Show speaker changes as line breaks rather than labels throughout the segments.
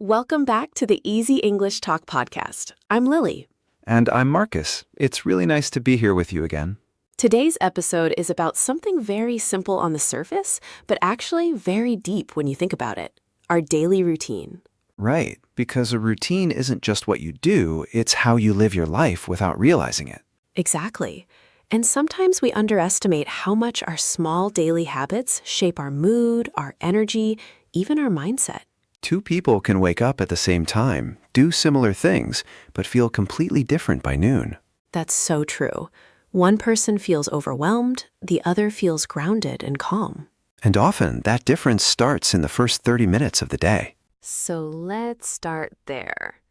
Welcome back to the Easy English Talk podcast. I'm Lily.
And I'm Marcus. It's really nice to be here with you again.
Today's episode is about something very simple on the surface, but actually very deep when you think about it. Our daily routine.
Right, because a routine isn't just what you do, it's how you live your life without realizing it.
Exactly. And sometimes we underestimate how much our small daily habits shape our mood, our energy, even our mindset.
Two people can wake up at the same time, do similar things, but feel completely different by noon.
That's so true. One person feels overwhelmed, the other feels grounded and calm.
And often, that difference starts in the first 30 minutes of the day.
So let's start there.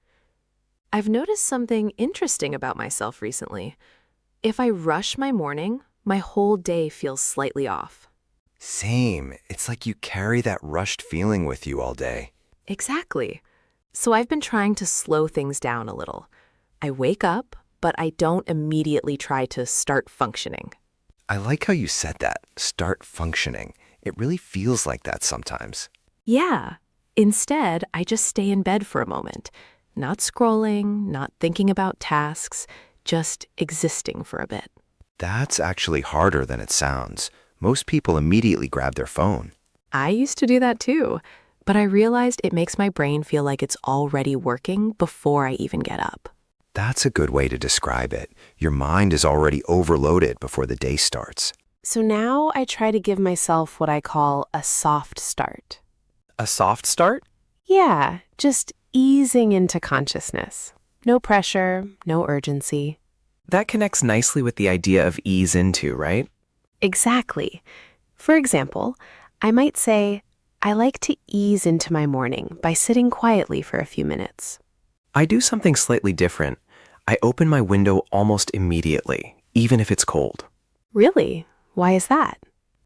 I've noticed something interesting about myself recently. If I rush my morning, my whole day feels slightly off.
Same. It's like you carry that rushed feeling with you all day.
Exactly. So I've been trying to slow things down a little. I wake up, but I don't immediately try to start functioning.
I like how you said that, start functioning. It really feels like that sometimes.
Yeah. Instead, I just stay in bed for a moment. Not scrolling, not thinking about tasks, just existing for a bit.
That's actually harder than it sounds. Most people immediately grab their phone.
I used to do that too, but I realized it makes my brain feel like it's already working before I even get up.
That's a good way to describe it. Your mind is already overloaded before the day starts.
So now I try to give myself what I call a soft start.
A soft start?
Yeah, just easing into consciousness. No pressure, no urgency.
That connects nicely with the idea of ease into, right?
Exactly. For example, I might say, I like to ease into my morning by sitting quietly for a few minutes.
I do something slightly different. I open my window almost immediately, even if it's cold.
Really? Why is that?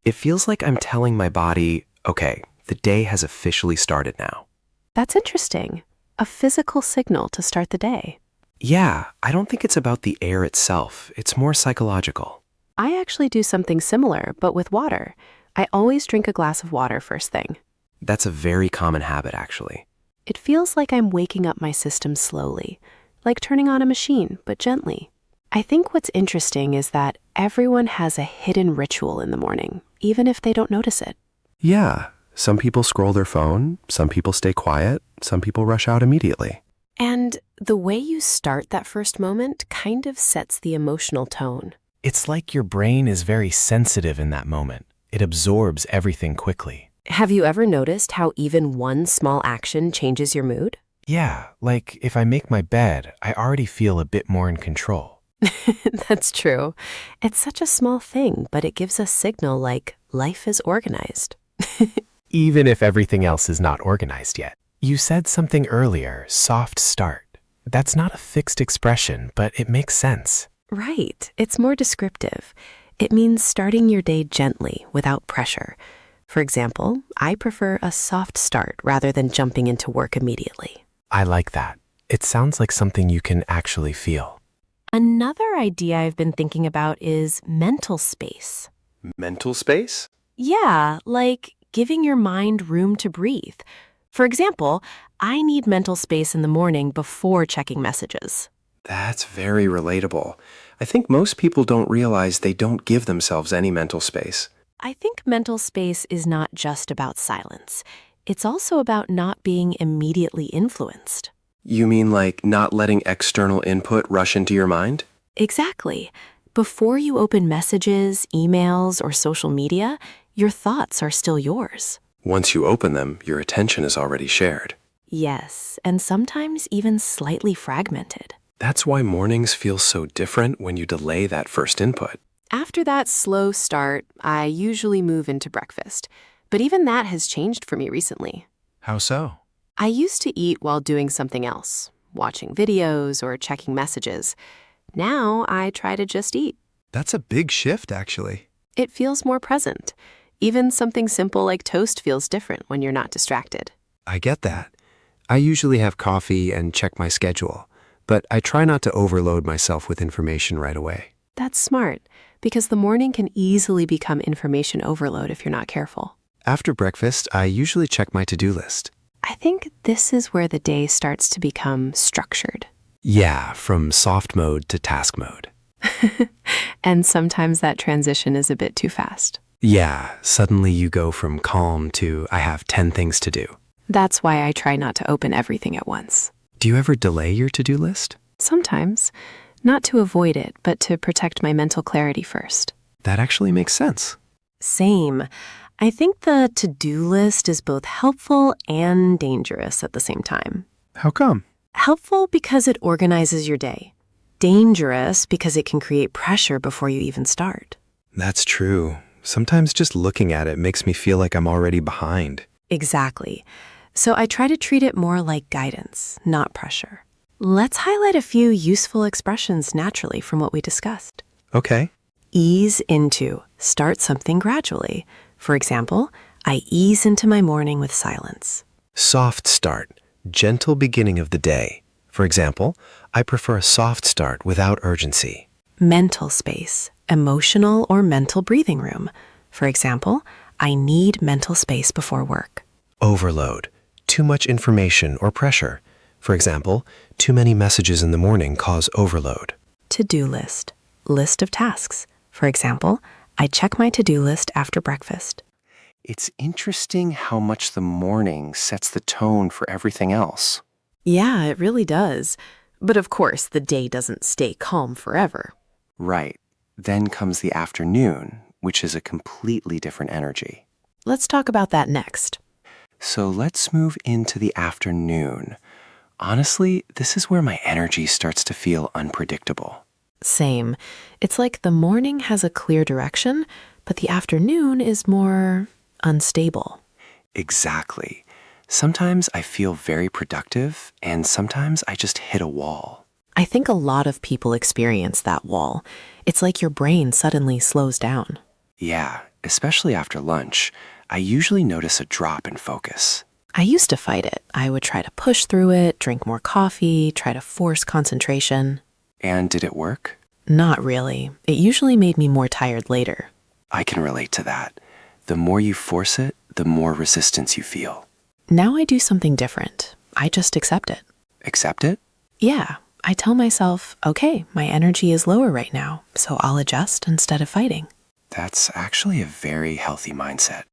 It feels like I'm telling my body, okay, the day has officially started now.
That's interesting. A physical signal to start the day.
Yeah, I don't think it's about the air itself. It's more psychological.
I actually do something similar, but with water. I always drink a glass of water first thing.
That's a very common habit, actually.
It feels like I'm waking up my system slowly, like turning on a machine, but gently. I think what's interesting is that everyone has a hidden ritual in the morning, even if they don't notice it.
Yeah, some people scroll their phone, some people stay quiet, some people rush out immediately.
And the way you start that first moment kind of sets the emotional tone.
It's like your brain is very sensitive in that moment. It absorbs everything quickly.
Have you ever noticed how even one small action changes your mood?
Yeah, like if I make my bed, I already feel a bit more in control.
That's true. It's such a small thing, but it gives a signal like life is organized.
Even if everything else is not organized yet. You said something earlier, soft start. That's not a fixed expression, but it makes sense.
Right. It's more descriptive. It means starting your day gently, without pressure. For example, I prefer a soft start rather than jumping into work immediately.
I like that. It sounds like something you can actually feel.
Another idea I've been thinking about is mental space.
Mental space?
Yeah, like giving your mind room to breathe. For example, I need mental space in the morning before checking messages.
That's very relatable. I think most people don't realize they don't give themselves any mental space.
I think mental space is not just about silence. It's also about not being immediately influenced.
You mean like not letting external input rush into your mind?
Exactly. Before you open messages, emails, or social media, your thoughts are still yours.
Once you open them, your attention is already shared.
Yes, and sometimes even slightly fragmented.
That's why mornings feel so different when you delay that first input.
After that slow start, I usually move into breakfast. But even that has changed for me recently.
How so?
I used to eat while doing something else, watching videos or checking messages. Now I try to just eat.
That's a big shift, actually.
It feels more present. Even something simple like toast feels different when you're not distracted.
I get that. I usually have coffee and check my schedule, but I try not to overload myself with information right away.
That's smart, because the morning can easily become information overload if you're not careful.
After breakfast, I usually check my to-do list.
I think this is where the day starts to become structured.
Yeah, from soft mode to task mode.
And sometimes that transition is a bit too fast.
Yeah, suddenly you go from calm to I have 10 things to do.
That's why I try not to open everything at once.
Do you ever delay your to-do list?
Sometimes, not to avoid it, but to protect my mental clarity first.
That actually makes sense.
Same. I think the to-do list is both helpful and dangerous at the same time.
How come?
Helpful because it organizes your day. Dangerous because it can create pressure before you even start.
That's true. Sometimes just looking at it makes me feel like I'm already behind.
Exactly. So I try to treat it more like guidance, not pressure. Let's highlight a few useful expressions naturally from what we discussed.
Okay.
Ease into. Start something gradually. For example, I ease into my morning with silence.
Soft start. Gentle beginning of the day. For example, I prefer a soft start without urgency.
Mental space. Emotional or mental breathing room. For example, I need mental space before work.
Overload. Too much information or pressure. For example, too many messages in the morning cause overload.
To-do list. List of tasks. For example, I check my to-do list after breakfast.
It's interesting how much the morning sets the tone for everything else.
Yeah, it really does. But of course, the day doesn't stay calm forever.
Right. Then comes the afternoon, which is a completely different energy.
Let's talk about that next.
So let's move into the afternoon. Honestly, this is where my energy starts to feel unpredictable.
Same. It's like the morning has a clear direction, but the afternoon is more unstable.
Exactly. Sometimes I feel very productive, and sometimes I just hit a wall.
I think a lot of people experience that wall. It's like your brain suddenly slows down.
Yeah, especially after lunch, I usually notice a drop in focus.
I used to fight it. I would try to push through it, drink more coffee, try to force concentration.
And did it work?
Not really. It usually made me more tired later.
I can relate to that. The more you force it, the more resistance you feel.
Now I do something different. I just accept it.
Accept it?
Yeah, I tell myself, okay, my energy is lower right now, so I'll adjust instead of fighting.
That's actually a very healthy mindset.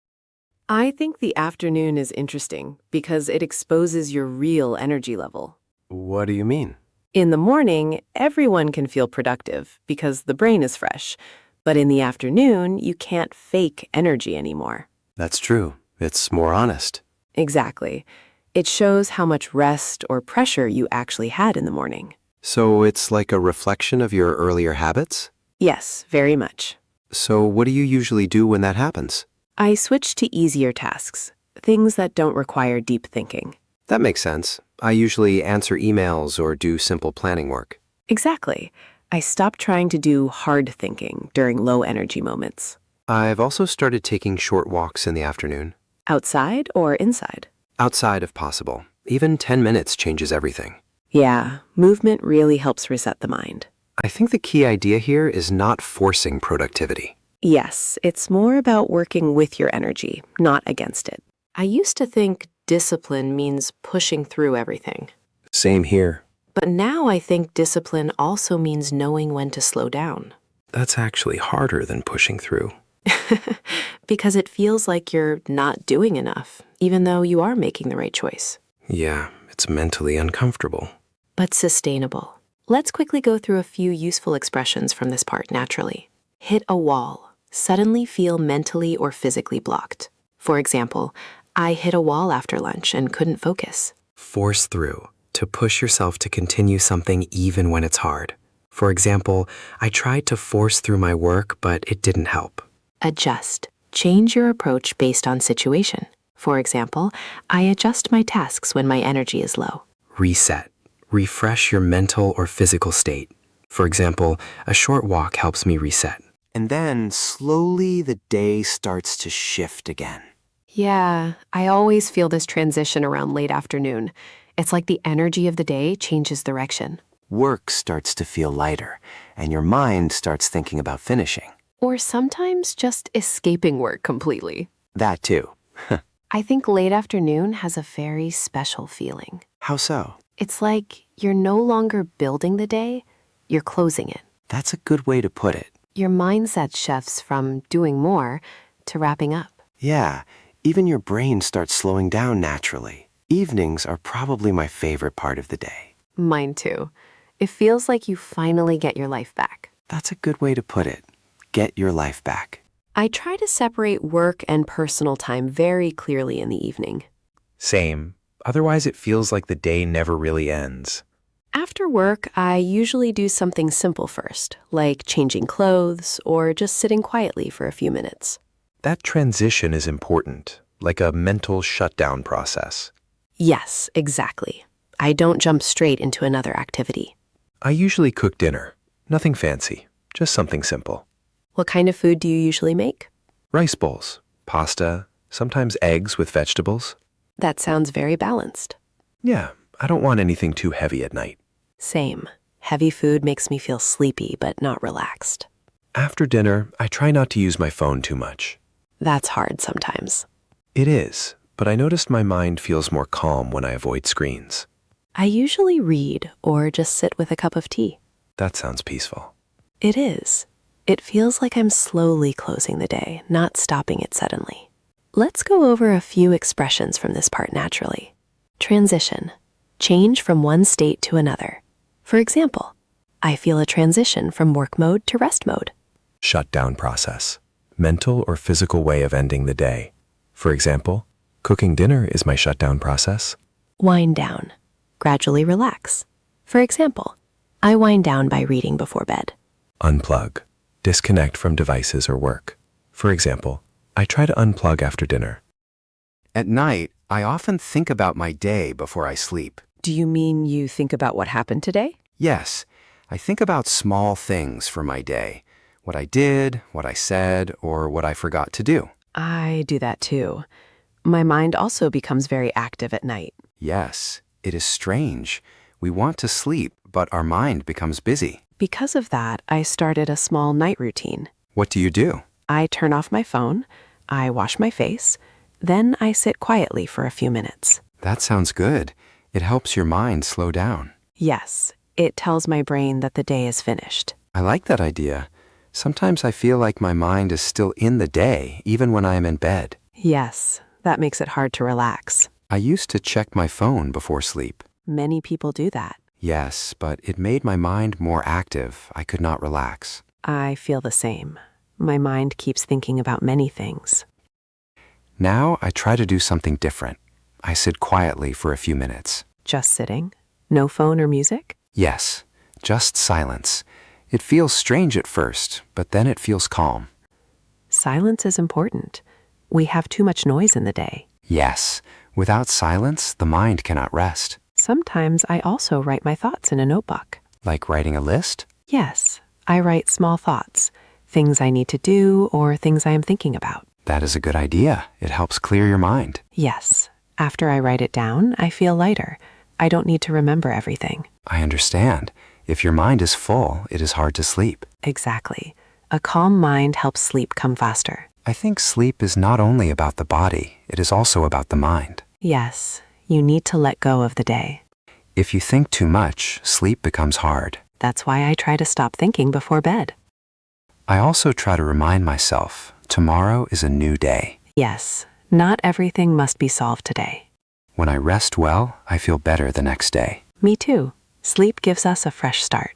I think the afternoon is interesting because it exposes your real energy level.
What do you mean?
In the morning, everyone can feel productive because the brain is fresh. But in the afternoon, you can't fake energy anymore.
That's true. It's more honest.
Exactly. It shows how much rest or pressure you actually had in the morning.
So it's like a reflection of your earlier habits?
Yes, very much.
So what do you usually do when that happens?
I switch to easier tasks, things that don't require deep thinking.
That makes sense. I usually answer emails or do simple planning work.
Exactly. I stop trying to do hard thinking during low energy moments.
I've also started taking short walks in the afternoon.
Outside or inside?
Outside if possible. Even 10 minutes changes everything.
Yeah, movement really helps reset the mind.
I think the key idea here is not forcing productivity.
Yes, it's more about working with your energy, not against it.
I used to think discipline means pushing through everything.
Same here.
But now I think discipline also means knowing when to slow down.
That's actually harder than pushing through.
Because it feels like you're not doing enough, even though you are making the right choice.
Yeah, it's mentally uncomfortable.
But sustainable. Let's quickly go through a few useful expressions from this part naturally. Hit a wall. Suddenly feel mentally or physically blocked. For example, I hit a wall after lunch and couldn't focus.
Force through. To push yourself to continue something even when it's hard. For example, I tried to force through my work, but it didn't help.
Adjust. Change your approach based on situation. For example, I adjust my tasks when my energy is low.
Reset. Refresh your mental or physical state. For example, a short walk helps me reset.
And then slowly the day starts to shift again.
Yeah, I always feel this transition around late afternoon. It's like the energy of the day changes direction.
Work starts to feel lighter, and your mind starts thinking about finishing.
Or sometimes just escaping work completely.
That too.
I think late afternoon has a very special feeling.
How so?
It's like you're no longer building the day, you're closing it.
That's a good way to put it.
Your mindset shifts from doing more to wrapping up.
Yeah, even your brain starts slowing down naturally. Evenings are probably my favorite part of the day.
Mine too. It feels like you finally get your life back.
That's a good way to put it. Get your life back.
I try to separate work and personal time very clearly in the evening.
Same. Otherwise, it feels like the day never really ends.
After work, I usually do something simple first, like changing clothes or just sitting quietly for a few minutes.
That transition is important, like a mental shutdown process.
Yes, exactly. I don't jump straight into another activity.
I usually cook dinner. Nothing fancy, just something simple.
What kind of food do you usually make?
Rice bowls, pasta, sometimes eggs with vegetables.
That sounds very balanced.
Yeah, I don't want anything too heavy at night.
Same. Heavy food makes me feel sleepy but not relaxed.
After dinner, I try not to use my phone too much.
That's hard sometimes.
It is, but I noticed my mind feels more calm when I avoid screens.
I usually read or just sit with a cup of tea.
That sounds peaceful.
It is. It feels like I'm slowly closing the day, not stopping it suddenly. Let's go over a few expressions from this part naturally. Transition. Change from one state to another. For example, I feel a transition from work mode to rest mode.
Shutdown process. Mental or physical way of ending the day. For example, cooking dinner is my shutdown process.
Wind down. Gradually relax. For example, I wind down by reading before bed.
Unplug. Disconnect from devices or work. For example, I try to unplug after dinner.
At night, I often think about my day before I sleep.
Do you mean you think about what happened today?
Yes, I think about small things for my day. What I did, what I said, or what I forgot to do.
I do that too. My mind also becomes very active at night.
Yes, it is strange. We want to sleep, but our mind becomes busy.
Because of that, I started a small night routine.
What do you do?
I turn off my phone, I wash my face, then I sit quietly for a few minutes.
That sounds good. It helps your mind slow down.
Yes, it tells my brain that the day is finished.
I like that idea. Sometimes I feel like my mind is still in the day, even when I am in bed.
Yes, that makes it hard to relax.
I used to check my phone before sleep.
Many people do that.
Yes, but it made my mind more active. I could not relax.
I feel the same. My mind keeps thinking about many things.
Now I try to do something different. I sit quietly for a few minutes.
Just sitting? No phone or music?
Yes, just silence. It feels strange at first, but then it feels calm.
Silence is important. We have too much noise in the day.
Yes, without silence, the mind cannot rest.
Sometimes I also write my thoughts in a notebook.
Like writing a list?
Yes, I write small thoughts, things I need to do or things I am thinking about.
That is a good idea. It helps clear your mind.
Yes, after I write it down, I feel lighter. I don't need to remember everything.
I understand. If your mind is full, it is hard to sleep.
Exactly. A calm mind helps sleep come faster.
I think sleep is not only about the body, it is also about the mind.
Yes, you need to let go of the day.
If you think too much, sleep becomes hard.
That's why I try to stop thinking before bed.
I also try to remind myself, tomorrow is a new day.
Yes, not everything must be solved today.
When I rest well, I feel better the next day.
Me too. Sleep gives us a fresh start.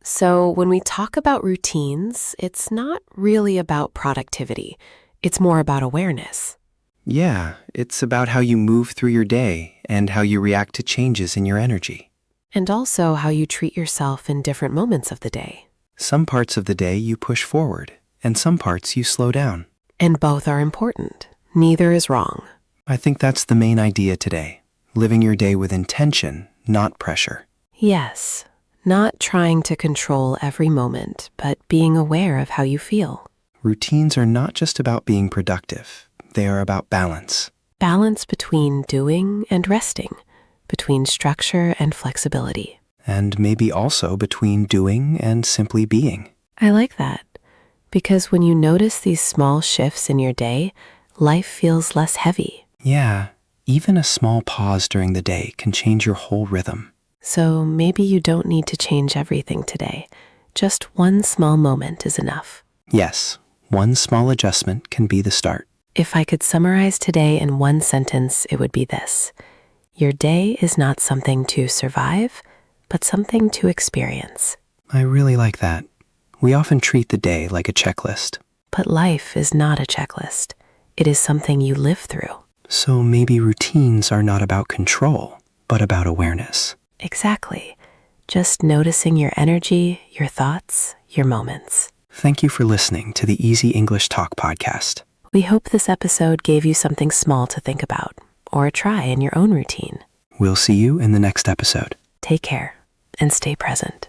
So when we talk about routines, it's not really about productivity. It's more about awareness.
Yeah, it's about how you move through your day and how you react to changes in your energy.
And also how you treat yourself in different moments of the day.
Some parts of the day you push forward, and some parts you slow down.
And both are important. Neither is wrong.
I think that's the main idea today. Living your day with intention, not pressure.
Yes, not trying to control every moment, but being aware of how you feel.
Routines are not just about being productive. They are about balance.
Balance between doing and resting, between structure and flexibility.
And maybe also between doing and simply being.
I like that, because when you notice these small shifts in your day, life feels less heavy,
Yeah, even a small pause during the day can change your whole rhythm.
So maybe you don't need to change everything today. Just one small moment is enough.
Yes, one small adjustment can be the start.
If I could summarize today in one sentence, it would be this. Your day is not something to survive, but something to experience.
I really like that. We often treat the day like a checklist.
But life is not a checklist. It is something you live through.
So maybe routines are not about control, but about awareness.
Exactly. Just noticing your energy, your thoughts, your moments.
Thank you for listening to the Easy English Talk podcast.
We hope this episode gave you something small to think about or try in your own routine.
We'll see you in the next episode.
Take care and stay present.